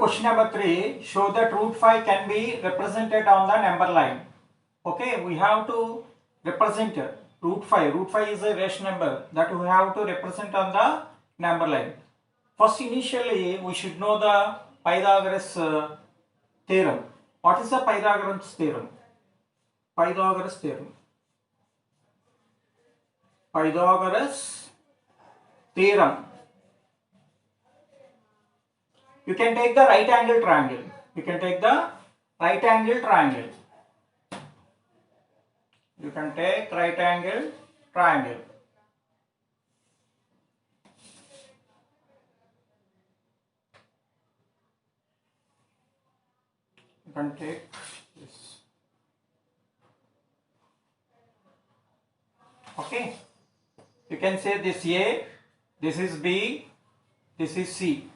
question number 3. Show that root 5 can be represented on the number line. Okay, we have to represent root 5. Root 5 is a rational number that we have to represent on the number line. First, initially, we should know the Pythagoras theorem. What is the Pythagoras theorem? Pythagoras theorem. Pythagoras theorem. You can take the right angle triangle. You can take the right angle triangle. You can take right angle triangle. You can take this. Okay. You can say this A, this is B, this is C.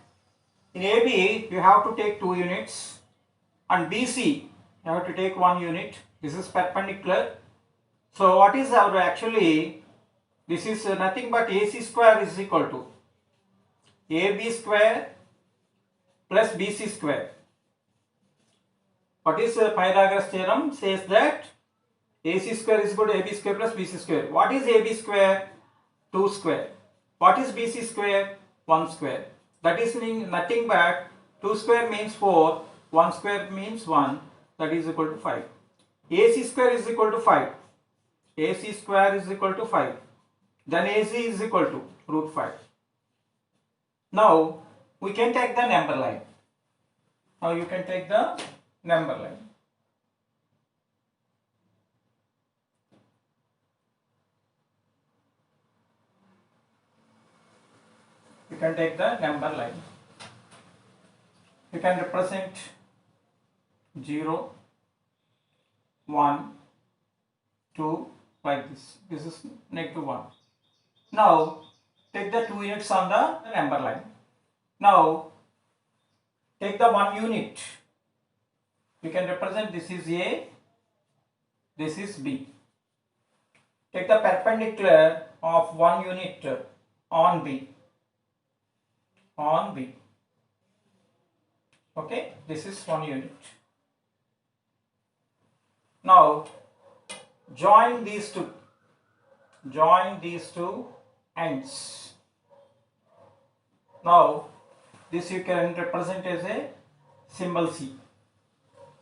In AB, you have to take 2 units, and BC, you have to take 1 unit. This is perpendicular. So what is our actually, this is nothing but AC square is equal to AB square plus BC square. What is Pythagoras theorem? Says that AC square is equal to AB square plus BC square. What is AB square? 2 square. What is BC square? 1 square. That is nothing but 2 square means 4, 1 square means 1, that is equal to 5. AC square is equal to 5. AC square is equal to 5. Then AC is equal to root 5. Now we can take the number line. Now you can take the number line. You can take the number line. You can represent 0, 1, 2 like this. This is -1. Now take the 2 units on the number line. Now take the 1 unit. You can represent this is A, this is B. Take the perpendicular of 1 unit on B. On B. Okay, this is 1 unit. Now join these two. Join these two ends. Now this you can represent as a symbol C.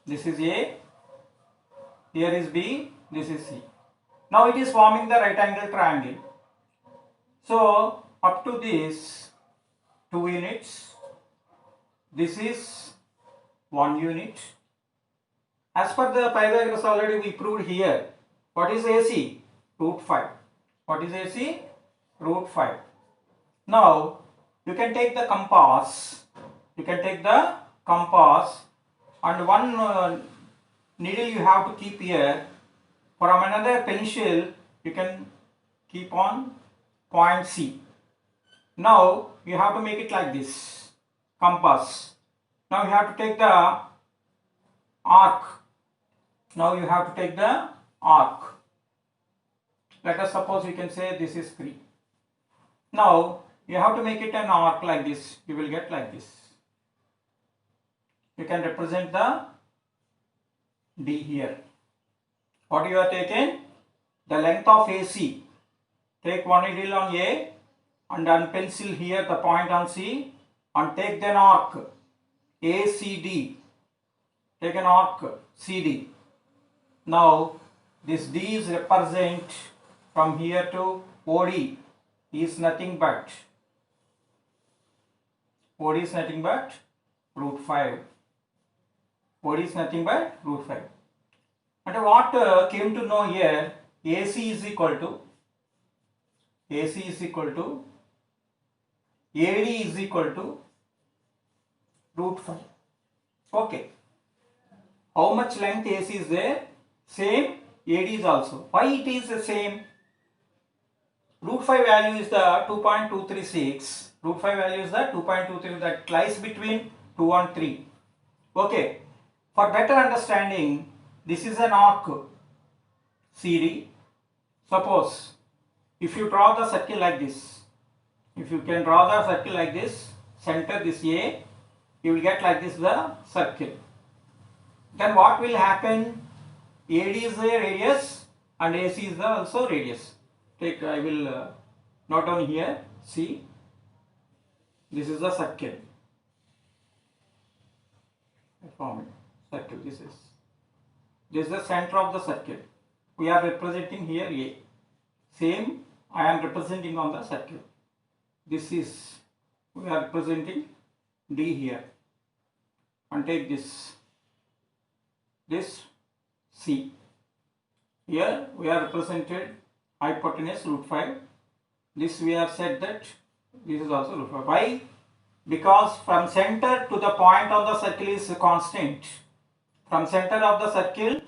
This is A, here is B, this is C. Now it is forming the right angle triangle. So up to this 2 units, this is 1 unit. As per the Pythagoras already we proved here. What is AC? Root 5. What is AC? Root 5. Now you can take the compass. You can take the compass and one needle you have to keep here. From another pencil you can keep on point C. Now you have to make it like this, compass. Now you have to take the arc. Now you have to take the arc. Let us suppose you can say this is 3. Now you have to make it an arc like this. You will get like this. You can represent the D here. What you are taking? The length of AC. Take one needle on A and unpencil here the point on C and take an arc ACD. Take an arc CD. Now this D is represent from here to OD is nothing but root 5. OD is nothing but root 5. And what came to know here, AC is equal to AD is equal to root 5. Okay. How much length AC is there? Same AD is also. Why it is the same? Root 5 value is the 2.236. Root 5 value is the 2.23 that lies between 2 and 3. Okay. For better understanding, this is an arc CD. Suppose if you draw the circle like this, if you can draw the circle like this, center this A, you will get like this the circle. Then what will happen? AD is the radius and AC is the also radius. Take, I will note down here. See, this is the circle. I form it. Circle. This is the center of the circle. We are representing here A. Same, I am representing on the circle. This is, we are representing D here. And take this C. Here we are represented hypotenuse root 5. This we have said that this is also root 5. Why? Because from center to the point on the circle is constant. From center of the circle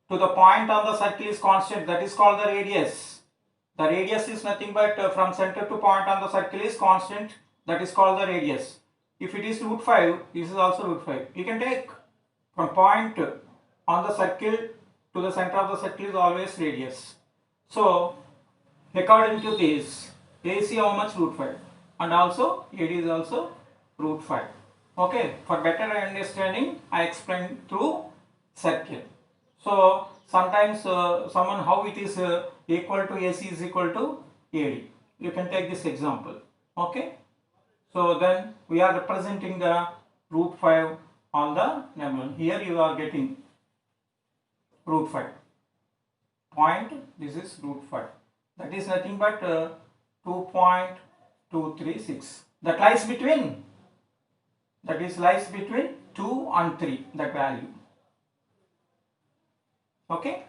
to the point on the circle is constant. That is called the radius. The radius is nothing but from center to point on the circle is constant. That is called the radius. If it is root 5, this is also root 5. You can take from point on the circle to the center of the circle is always radius. So, according to this, AC how much? Root 5. And also AD is also root 5. Okay, for better understanding, I explained through circle. So, sometimes someone how it is equal to AC is equal to AD. You can take this example. Okay. So, then we are representing the root 5 on the number. Here you are getting root 5. Point, this is root 5. That is nothing but 2.236. That lies between, lies between 2 and 3, that value. Okay.